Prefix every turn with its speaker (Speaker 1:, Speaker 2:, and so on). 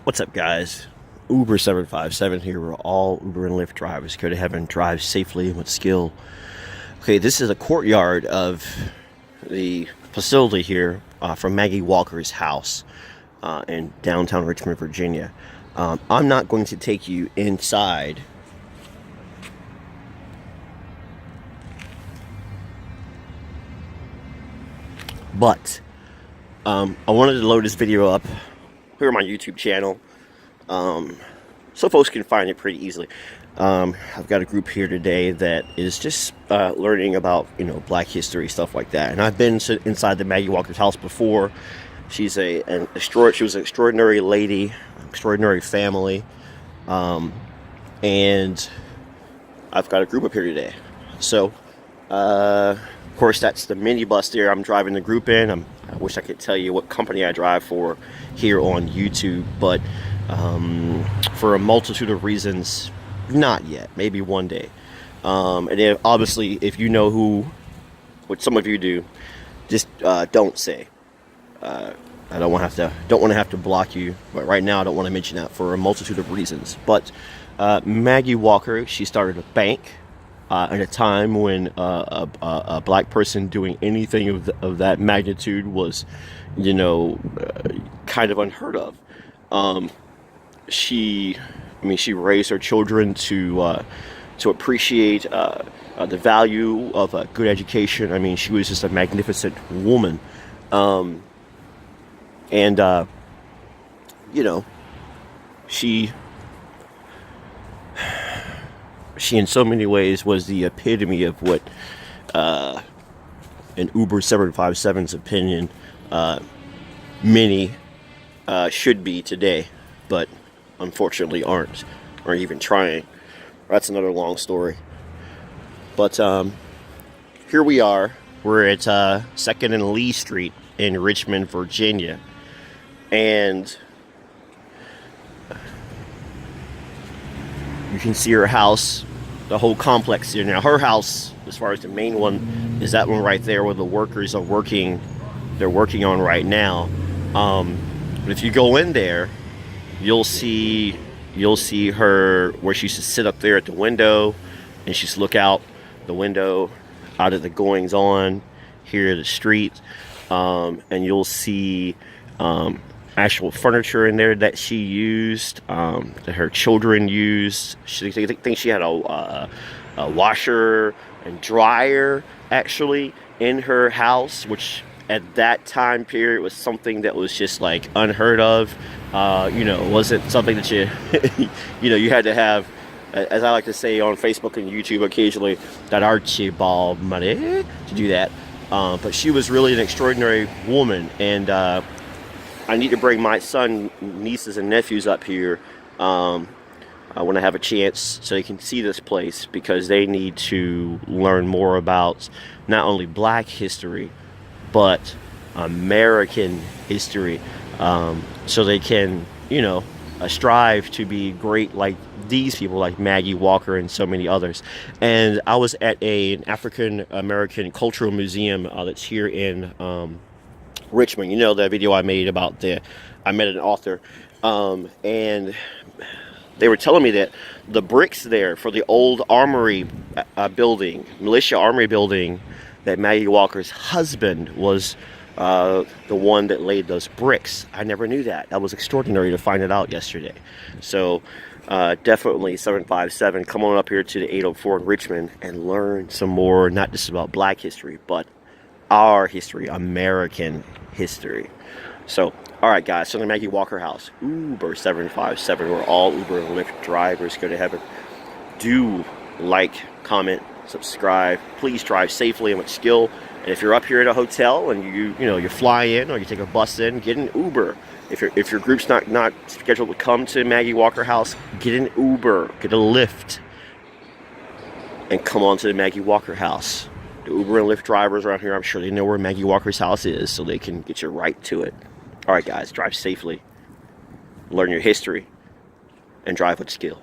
Speaker 1: What's up, guys? Uber 757 here. We're all Uber and Lyft drivers. Go to heaven, drive safely with skill. Okay, this is a courtyard of the facility here from Maggie Walker's house in downtown Richmond, Virginia. I'm not going to take you inside. But I wanted to load this video up here on my YouTube channel so folks can find it pretty easily. I've got a group here today that is just learning about, Black history, stuff like that. And I've been inside the Maggie Walker's house before. She was an extraordinary lady, extraordinary family, and I've got a group up here today. So, of course, that's the minibus there. I'm driving the group in. I wish I could tell you what company I drive for here on YouTube, but for a multitude of reasons, not yet. Maybe one day. And then obviously, if you know what some of you do, just don't say. I don't want to have to block you, but right now I don't want to mention that for a multitude of reasons. But Maggie Walker, she started a bank at a time when a black person doing anything of that magnitude was, kind of unheard of. She raised her children to appreciate the value of a good education. I mean, she was just a magnificent woman. She in so many ways was the epitome of what, in Uber 757's opinion, many should be today, but unfortunately aren't even trying. That's another long story. But here we are. We're at 2nd and Lee Street in Richmond, Virginia. And you can see her house, the whole complex here. Now, her house, as far as the main one, is that one right there where the workers are working. They're working on right now. But if you go in there, you'll see her where she used to sit up there at the window, and she's look out the window out of the goings on here at the street, and you'll see actual furniture in there that she used, that her children used. I think she had a washer and dryer actually in her house, which at that time period was something that was just like unheard of. Wasn't something that you had to have, as I like to say on Facebook and YouTube occasionally, that Archibald money to do that. But she was really an extraordinary woman, and I need to bring my son, nieces, and nephews up here when I have a chance so they can see this place, because they need to learn more about not only Black history, but American history, so they can, strive to be great like these people, like Maggie Walker and so many others. And I was at an African American cultural museum that's here in Richmond. The video I made about I met an author, and they were telling me that the bricks there for the old armory building, militia armory building, that Maggie Walker's husband was the one that laid those bricks. I never knew that. That was extraordinary to find it out yesterday. So definitely 757, come on up here to the 804 in Richmond and learn some more, not just about Black history, but our history, American history. So, all right, guys, so the Maggie Walker house, Uber 757. We're all Uber and Lyft drivers. Go to heaven. Do like, comment, subscribe. Please drive safely and with skill. And if you're up here at a hotel and you fly in or you take a bus in, get an Uber. If your group's not scheduled to come to Maggie Walker house, get an Uber, get a Lyft, and come on to the Maggie Walker house. The Uber and Lyft drivers around here, I'm sure they know where Maggie Walker's house is, so they can get you right to it. All right, guys, drive safely, learn your history, and drive with skill.